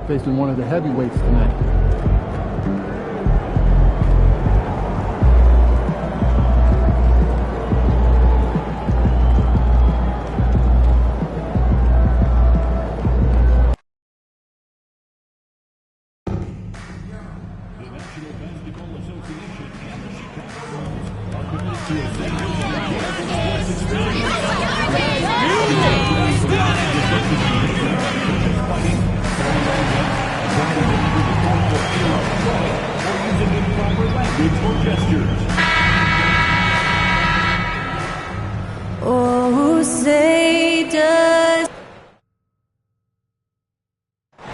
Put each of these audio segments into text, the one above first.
facing one of the heavyweights tonight. Oh, say does.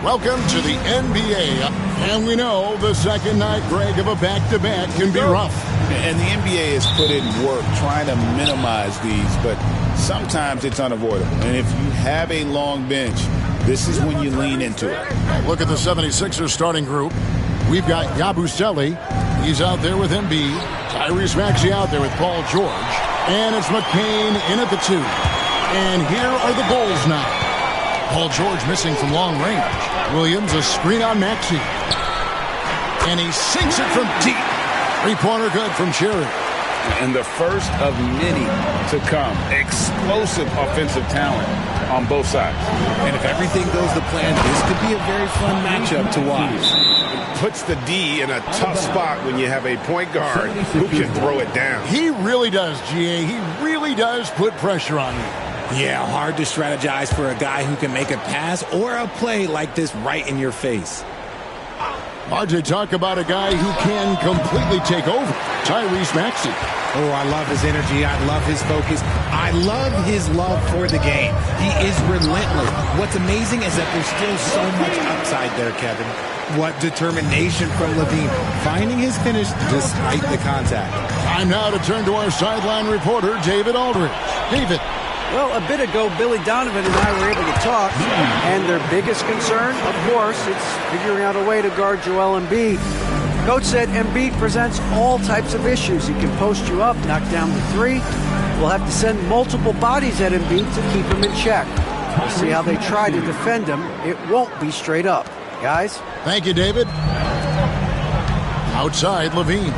Welcome to the NBA. And we know the second night, Greg, of a back-to-back can be rough. And the NBA has put in work trying to minimize these, but sometimes it's unavoidable. And if you have a long bench, this is when you lean into it. Look at the 76ers starting group. We've got Yabusele. He's out there with Embiid. Tyrese Maxey out there with Paul George. And it's McCain in at the 2. And here are the Bulls now. Paul George missing from long range. Williams, a screen on Maxey. And he sinks it from deep. Three-pointer good from Cherry. And the first of many to come. Explosive offensive talent on both sides. And if everything goes to plan, this could be a very fun matchup to watch. Puts the D in a tough spot when you have a point guard who can throw it down. He really does, GA. He really does put pressure on you. Yeah, hard to strategize for a guy who can make a pass or a play like this right in your face. Hard to talk about a guy who can completely take over. Tyrese Maxey. Oh, I love his energy. I love his focus. I love his love for the game. He is relentless. What's amazing is that there's still so much upside there, Kevin. What determination from Levine, finding his finish despite the contact. Time now to turn to our sideline reporter, David Aldridge. David. Well, a bit ago, Billy Donovan and I were able to talk, and their biggest concern, of course, it's figuring out a way to guard Joel Embiid. Coach said Embiid presents all types of issues. He can post you up, knock down the three. We'll have to send multiple bodies at Embiid to keep him in check. We'll see how they try to defend him. It won't be straight up. Guys? Thank you, David. Outside, Levine.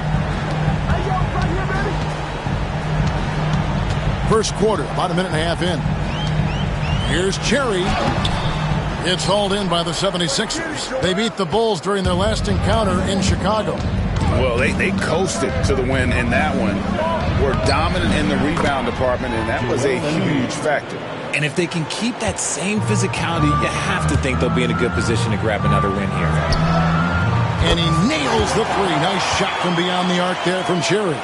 First quarter, about a minute and a half in. Here's Cherry. It's hauled in by the 76ers. They beat the Bulls during their last encounter in Chicago. Well, they coasted to the win in that one. Were dominant in the rebound department, and that was a huge factor. And if they can keep that same physicality, you have to think they'll be in a good position to grab another win here. And he nails the three. Nice shot from beyond the arc there from Cherry.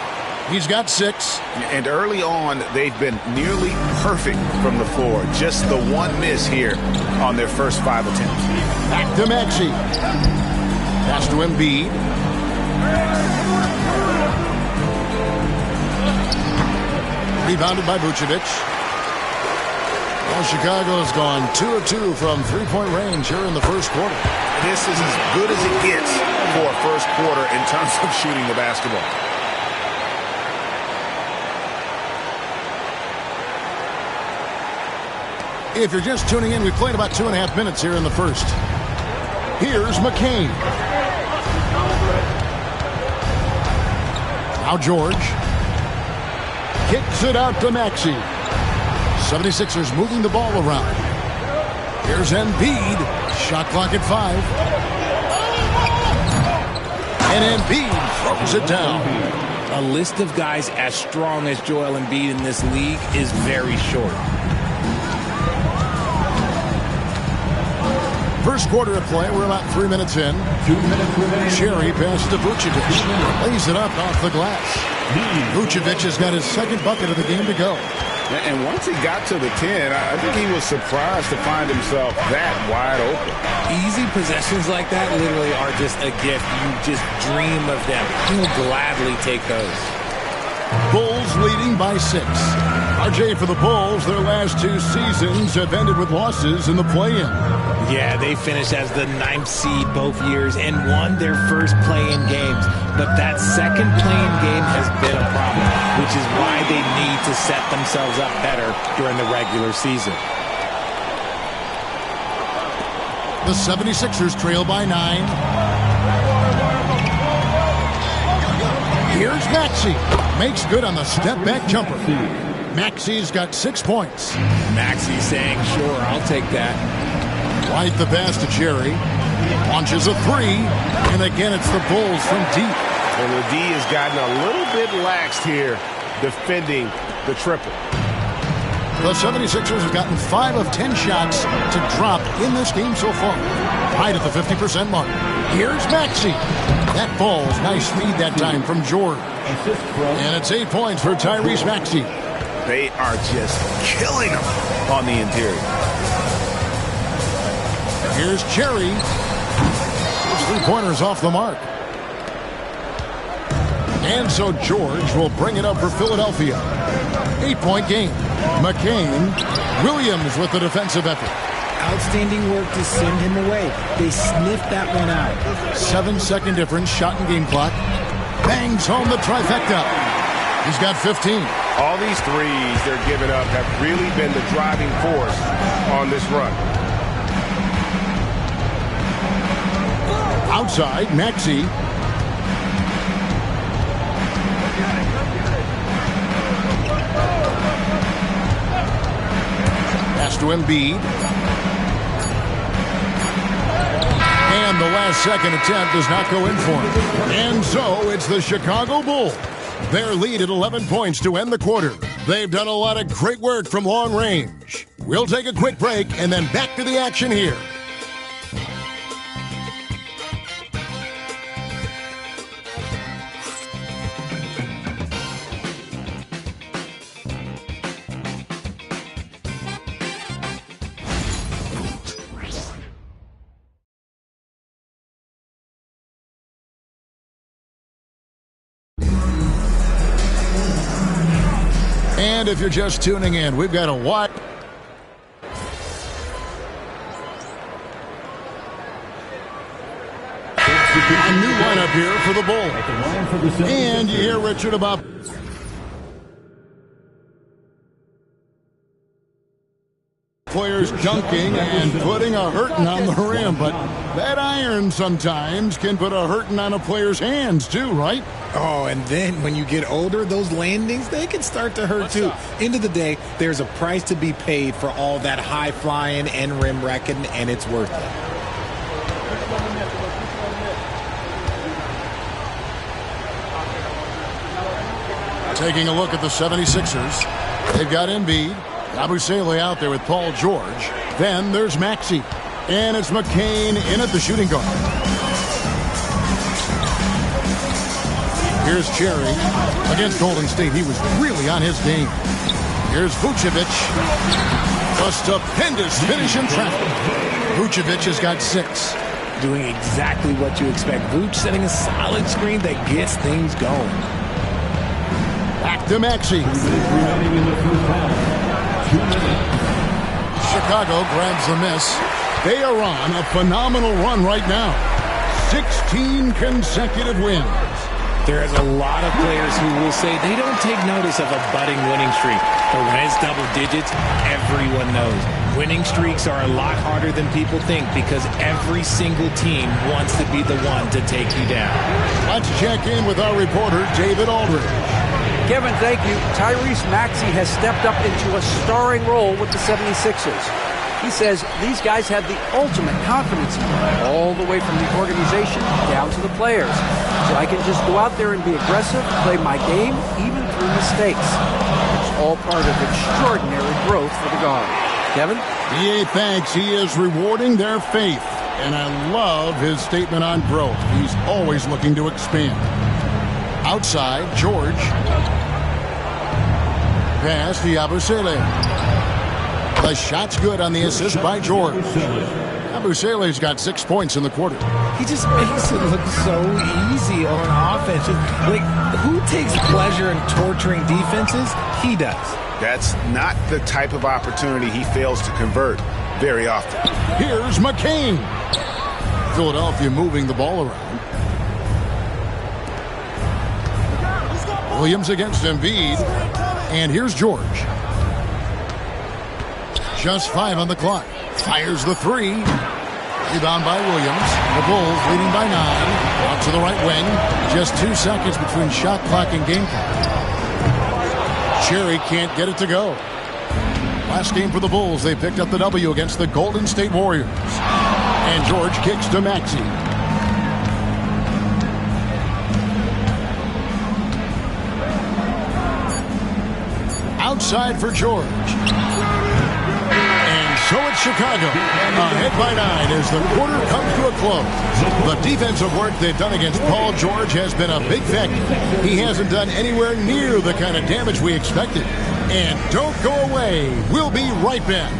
He's got 6. And early on, they've been nearly perfect from the floor. Just the one miss here on their first 5 attempts. Back to Maxey. Pass to Embiid. Rebounded by Vucevic. Well, Chicago's gone 2 of 2 from three-point range here in the first quarter. This is as good as it gets for a first quarter in terms of shooting the basketball. If you're just tuning in, we've played about 2.5 minutes here in the first. Here's McCain. Now George. Kicks it out to Maxey. 76ers moving the ball around. Here's Embiid. Shot clock at 5. And Embiid throws it down. A list of guys as strong as Joel Embiid in this league is very short. First quarter of play, we're about 3 minutes in. 2 minutes remaining. Cherry passes to Vucevic. Lays it up off the glass. Vucevic has got his second bucket of the game to go. And once he got to the 10, I think he was surprised to find himself that wide open. Easy possessions like that literally are just a gift. You just dream of them. He'll gladly take those. Bulls leading by 6. RJ, for the Bulls, their last 2 seasons have ended with losses in the play-in. Yeah, they finished as the 9th seed both years and won their first play-in games. But that second play-in game has been a problem, which is why they need to set themselves up better during the regular season. The 76ers trail by 9. Here's Maxey. Makes good on the step-back jumper. Maxey's got 6 points. Maxey saying, sure, I'll take that. Right the pass to Jerry. Launches a 3. And again, it's the Bulls from deep. And the D has gotten a little bit laxed here defending the triple. The 76ers have gotten 5 of 10 shots to drop in this game so far. Right at the 50% mark. Here's Maxey. That falls. Nice feed that time from George. And it's 8 points for Tyrese Maxey. They are just killing him on the interior. Here's Cherry. His 3-pointers off the mark. And so George will bring it up for Philadelphia. 8-point game. McCain. Williams with the defensive effort. Outstanding work to send him away. They sniffed that one out. 7-second difference, shot and game clock. Bangs home the trifecta. He's got 15. All these threes they're giving up have really been the driving force on this run. Outside, Maxey. Pass to Embiid. And the last second attempt does not go in for him. And so it's the Chicago Bulls. Their lead at 11 points to end the quarter. They've done a lot of great work from long range. We'll take a quick break and then back to the action here. And if you're just tuning in, we've got a wide... A new lineup here for the Bulls. And you hear Richard about... players dunking and putting a hurting on the rim, but that iron sometimes can put a hurting on a player's hands too, right? Oh, and then when you get older, those landings, they can start to hurt too. End of the day, there's a price to be paid for all that high flying and rim wrecking, and it's worth it. Taking a look at the 76ers. They've got Embiid. Yabusele out there with Paul George. Then there's Maxey. And it's McCain in at the shooting guard. Here's Cherry. Against Golden State, he was really on his game. Here's Vucevic. A stupendous finish in traffic. Vucevic has got 6. Doing exactly what you expect. Vuce setting a solid screen that gets things going. Back to Maxey. Chicago grabs the miss. They are on a phenomenal run right now. 16 consecutive wins. There's a lot of players who will say they don't take notice of a budding winning streak. But when it's double digits, everyone knows. Winning streaks are a lot harder than people think because every single team wants to be the one to take you down. Let's check in with our reporter, David Aldridge. Kevin, thank you. Tyrese Maxey has stepped up into a starring role with the 76ers. He says these guys have the ultimate confidence in him, all the way from the organization down to the players. So I can just go out there and be aggressive, play my game, even through mistakes. It's all part of extraordinary growth for the guard. Kevin? EA thanks. He is rewarding their faith. And I love his statement on growth. He's always looking to expand. Outside, George. Pass to Yabusele. The shot's good on the assist by George. Yabusele's got 6 points in the quarter. He just makes it look so easy on offense. Like, who takes pleasure in torturing defenses? He does. That's not the type of opportunity he fails to convert very often. Here's McCain. Philadelphia moving the ball around. Williams against Embiid. And here's George. Just 5 on the clock. Fires the 3. Rebound by Williams. The Bulls leading by 9. Out to the right wing. Just 2 seconds between shot clock and game clock. Cherry can't get it to go. Last game for the Bulls, they picked up the W against the Golden State Warriors. And George kicks to Maxey. Outside for George. And so it's Chicago. Ahead by 9 as the quarter comes to a close. The defensive work they've done against Paul George has been a big factor. He hasn't done anywhere near the kind of damage we expected. And don't go away. We'll be right back.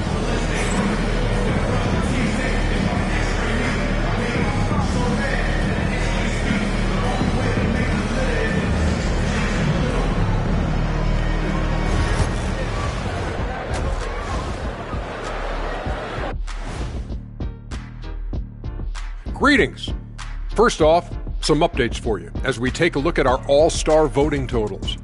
Greetings. First off, some updates for you as we take a look at our all-star voting totals.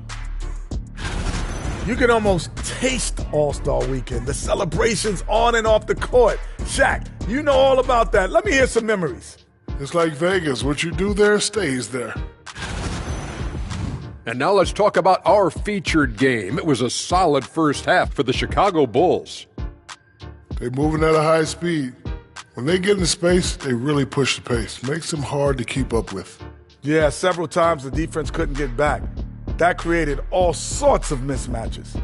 You can almost taste All-Star Weekend, the celebrations on and off the court. Shaq, you know all about that. Let me hear some memories. It's like Vegas. What you do there stays there. And now let's talk about our featured game. It was a solid first half for the Chicago Bulls. They're moving at a high speed. When they get into space, they really push the pace. Makes them hard to keep up with. Yeah, several times the defense couldn't get back. That created all sorts of mismatches.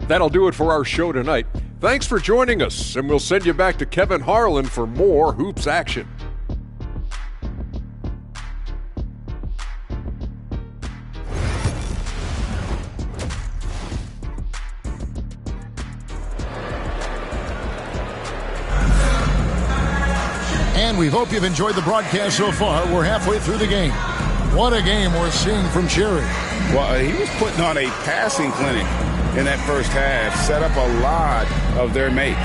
That'll do it for our show tonight. Thanks for joining us, and we'll send you back to Kevin Harlan for more hoops action. And we hope you've enjoyed the broadcast so far. We're halfway through the game. What a game we're seeing from Cherry. Well, he was putting on a passing clinic in that first half, set up a lot of their mates.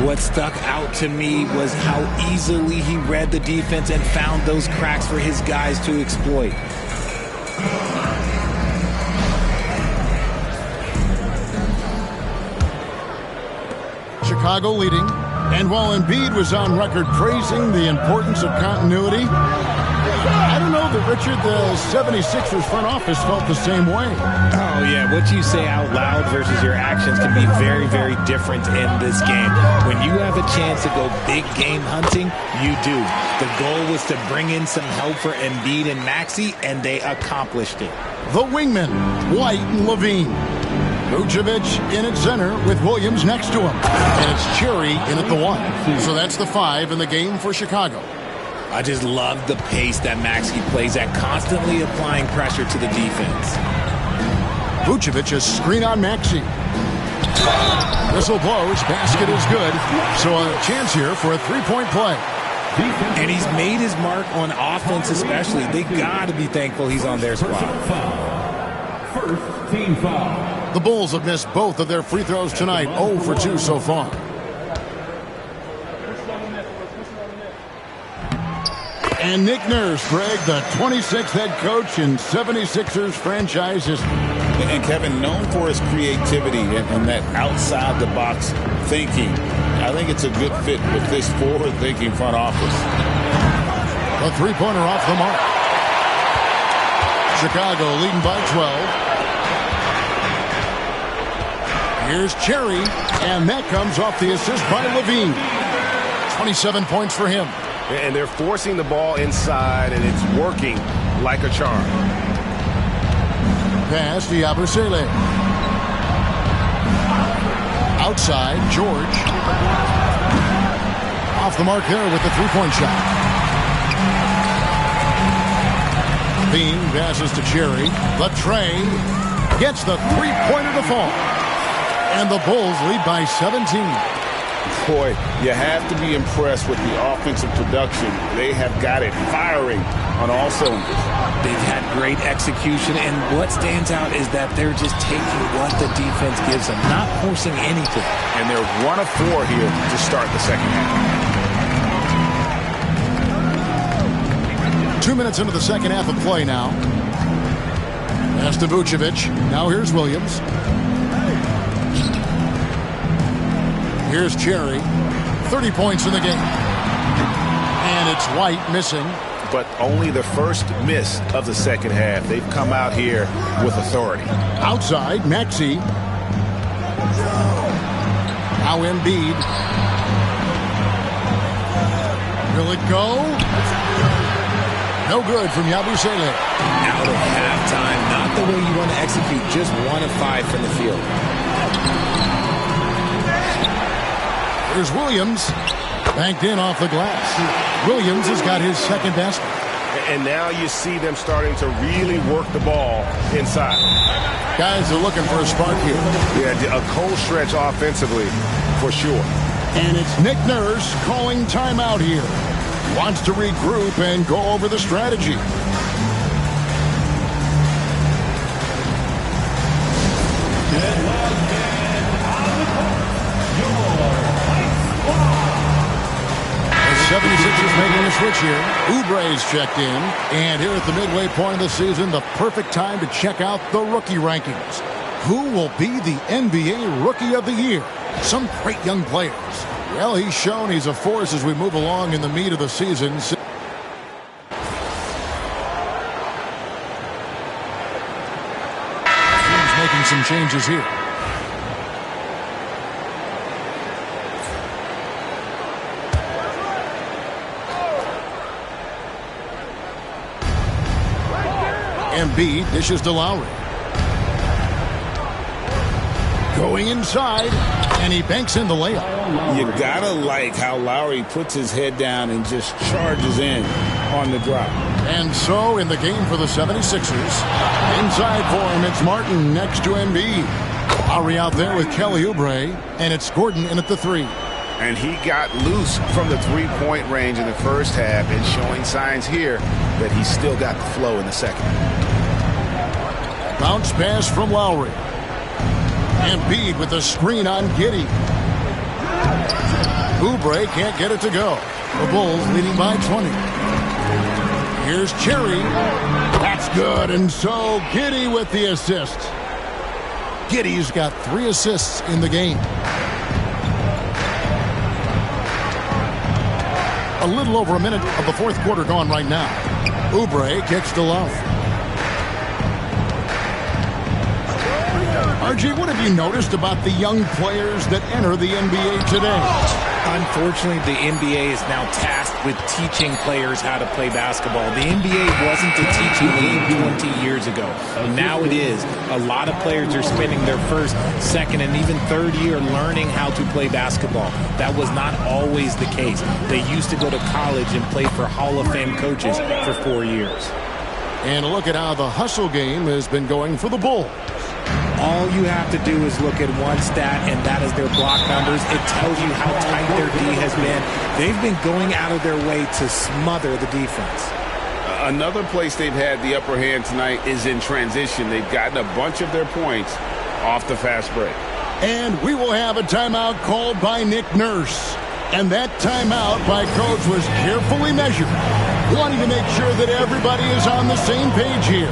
What stuck out to me was how easily he read the defense and found those cracks for his guys to exploit. Chicago leading. And while Embiid was on record praising the importance of continuity, I don't know that, Richard, the 76ers front office felt the same way. Oh, yeah. What you say out loud versus your actions can be very, very different in this game. When you have a chance to go big game hunting, you do. The goal was to bring in some help for Embiid and Maxey, and they accomplished it. The wingmen, White and Levine. Vucevic in at center with Williams next to him. And it's Cherry in at the 1. So that's the 5 in the game for Chicago. I just love the pace that Maxey plays at, constantly applying pressure to the defense. Vucevic is screen on Maxey. Whistle blows, basket is good. So a chance here for a three-point play. And he's made his mark on offense especially. They got to be thankful he's on their squad. First team foul. The Bulls have missed both of their free throws tonight, 0 for 2 so far. And Nick Nurse, Greg, the 26th head coach in 76ers franchise history. And Kevin, known for his creativity and that outside-the-box thinking. I think it's a good fit with this forward-thinking front office. A three-pointer off the mark. Chicago leading by 12. Here's Cherry, and that comes off the assist by Levine. 27 points for him. And they're forcing the ball inside, and it's working like a charm. Pass to Yabusele. Outside, George. Off the mark there with the three-point shot. Bean passes to Cherry. Latre gets the three-pointer to fall. And the Bulls lead by 17. Boy, you have to be impressed with the offensive production. They have got it firing on all cylinders. They've had great execution, and what stands out is that they're just taking what the defense gives them, not forcing anything. And they're 1 of 4 here to start the second half. 2 minutes into the second half of play now. Pass to Vucevic. Now here's Williams. Here's Cherry. 30 points in the game. And it's White missing. But only the first miss of the second half. They've come out here with authority. Outside, Maxey. Now Embiid. Will it go? No good from Yabusele. Out of halftime, not the way you want to execute, just 1 of 5 from the field. Here's Williams. Banked in off the glass. Williams has got his second basket. And now you see them starting to really work the ball inside. Guys are looking for a spark here. Yeah, a cold stretch offensively for sure. And it's Nick Nurse calling timeout here. Wants to regroup and go over the strategy. The 76ers making a switch here. Oubre's checked in. And here at the midway point of the season, the perfect time to check out the rookie rankings. Who will be the NBA Rookie of the Year? Some great young players. Well, he's shown he's a force as we move along in the meat of the season. Teams making some changes here. Embiid dishes to Lowry. Going inside, and he banks in the layup. You gotta like how Lowry puts his head down and just charges in on the drop. And so in the game for the 76ers, inside for him, it's Martin next to Embiid. Lowry out there with Kelly Oubre, and it's Gordon in at the 3. And he got loose from the three-point range in the first half and showing signs here that he's still got the flow in the second. Bounce pass from Lowry. Embiid with the screen on Giddey. Oubre can't get it to go. The Bulls leading by 20. Here's Cherry. That's good. And so Giddey with the assist. Giddey's got 3 assists in the game. A little over a minute of the fourth quarter gone right now. Oubre kicks to Lowry. RG, what have you noticed about the young players that enter the NBA today? Unfortunately, the NBA is now tasked with teaching players how to play basketball. The NBA wasn't a teaching league 20 years ago. Now it is. A lot of players are spending their first, second, and even third year learning how to play basketball. That was not always the case. They used to go to college and play for Hall of Fame coaches for 4 years. And look at how the hustle game has been going for the Bulls. All you have to do is look at one stat, and that is their block numbers. It tells you how tight their D has been. They've been going out of their way to smother the defense. Another place they've had the upper hand tonight is in transition. They've gotten a bunch of their points off the fast break. And we will have a timeout called by Nick Nurse. And that timeout by Coach was carefully measured, wanting to make sure that everybody is on the same page here.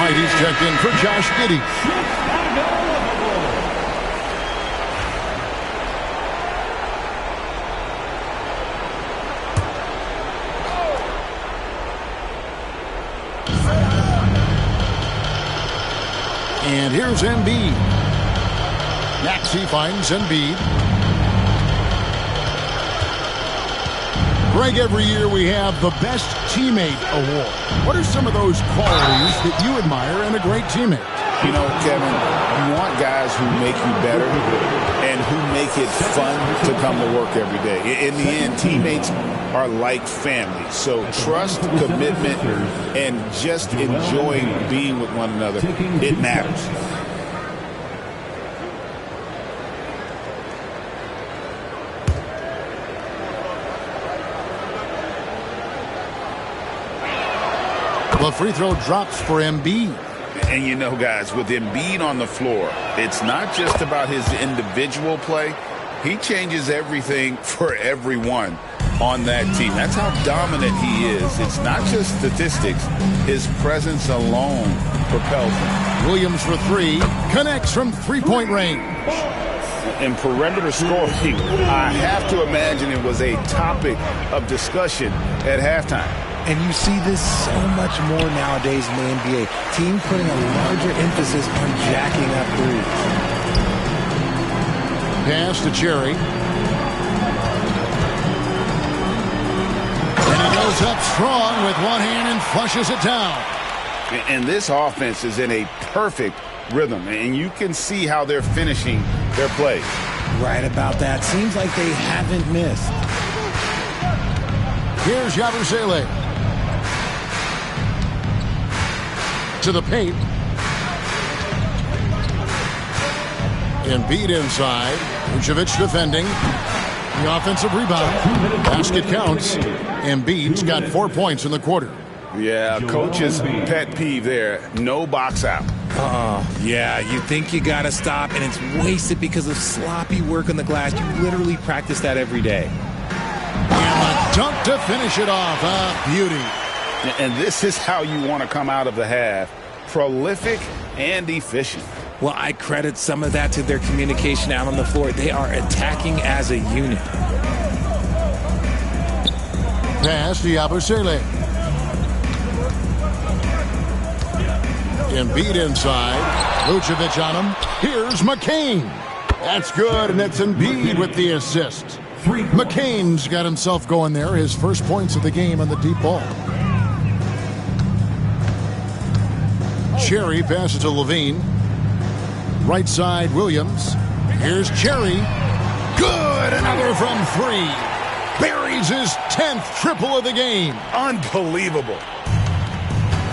He's checked in for Josh Giddey. And here's Embiid. Maxey finds Embiid. Greg, every year we have the Best Teammate Award. What are some of those qualities that you admire in a great teammate? You know, Kevin, you want guys who make you better and who make it fun to come to work every day. In the end, teammates are like family. So trust, commitment, and just enjoying being with one another, it matters. The free throw drops for Embiid. And you know, guys, with Embiid on the floor, it's not just about his individual play. He changes everything for everyone on that team. That's how dominant he is. It's not just statistics. His presence alone propels him. Williams for three. Connects from three-point range. In perimeter scoring, I have to imagine it was a topic of discussion at halftime. And you see this so much more nowadays in the NBA. Team putting a larger emphasis on jacking up threes. Pass to Cherry. And he goes up strong with one hand and flushes it down. And this offense is in a perfect rhythm. And you can see how they're finishing their play. Right about that. Seems like they haven't missed. Here's Yabusele. To the paint. Embiid inside. Vucevic defending. The offensive rebound. Basket counts. Embiid's got 4 points in the quarter. Yeah, coach's pet peeve there. No box out. Yeah, you think you got to stop, and it's wasted because of sloppy work on the glass. You literally practice that every day. And a dunk to finish it off. Beauty. And this is how you want to come out of the half. Prolific and efficient. Well, I credit some of that to their communication out on the floor. They are attacking as a unit. Pass to Yabusele. Embiid inside. Vucevic on him. Here's McCain. That's good, and it's Embiid with the assist. McCain's got himself going there. His first points of the game on the deep ball. Cherry passes to Levine. Right side, Williams. Here's Cherry. Good! Another from three. Buries his 10th triple of the game. Unbelievable.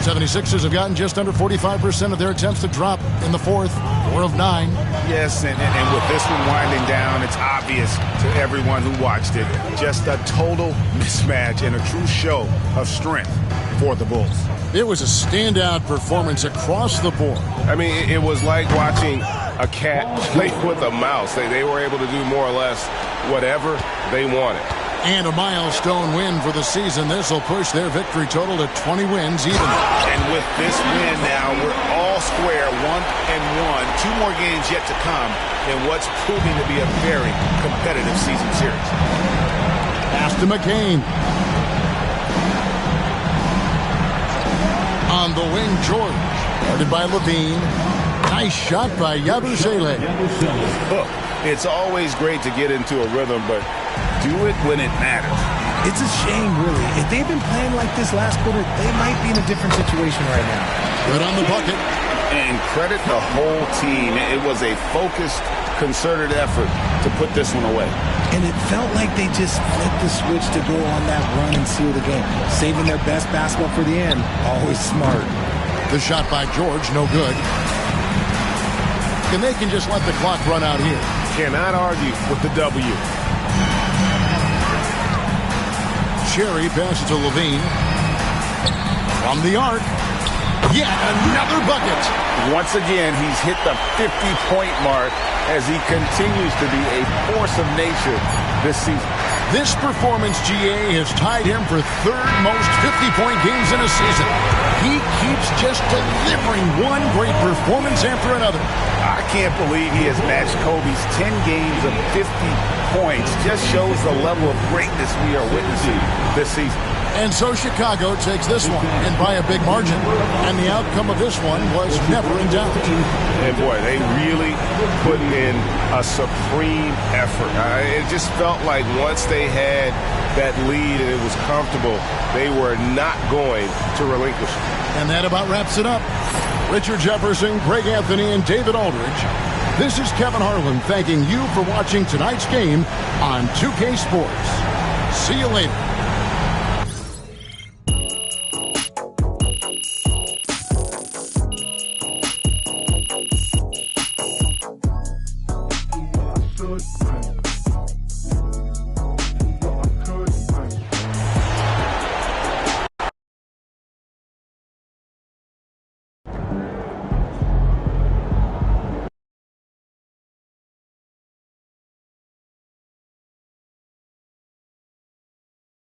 76ers have gotten just under 45% of their attempts to drop in the fourth. 4 of 9. Yes, and with this one winding down, it's obvious to everyone who watched it. Just a total mismatch and a true show of strength for the Bulls. It was a standout performance across the board. I mean, it was like watching a cat play with a mouse. They were able to do more or less whatever they wanted. And a milestone win for the season. This will push their victory total to 20 wins even. And with this win now, we're all square, 1-1. 2 more games yet to come in what's proving to be a very competitive season series. Pass to McCain. On the wing, George. Guarded by Levine. Nice shot by Yabusele. Look, it's always great to get into a rhythm, but do it when it matters. It's a shame, really. If they've been playing like this last quarter, they might be in a different situation right now. Good on the bucket. And credit the whole team. It was a focused, concerted effort to put this one away. And it felt like they just flipped the switch to go on that run and seal the game. Saving their best basketball for the end. Always smart. The shot by George, no good. And they can just let the clock run out here. Cannot argue with the W. Cherry passes to Levine. From the arc. Yet another bucket. Once again, he's hit the 50-point mark as he continues to be a force of nature this season. This performance, GA, has tied him for third most 50-point games in a season. He keeps just delivering one great performance after another. I can't believe he has matched Kobe's 10 games of 50 points. Just shows the level of greatness we are witnessing this season. And so Chicago takes this one, and by a big margin. And the outcome of this one was never in doubt. And boy, they really put in a supreme effort. It just felt like once they had that lead and it was comfortable, they were not going to relinquish it. And that about wraps it up. Richard Jefferson, Greg Anthony, and David Aldridge. This is Kevin Harlan thanking you for watching tonight's game on 2K Sports. See you later.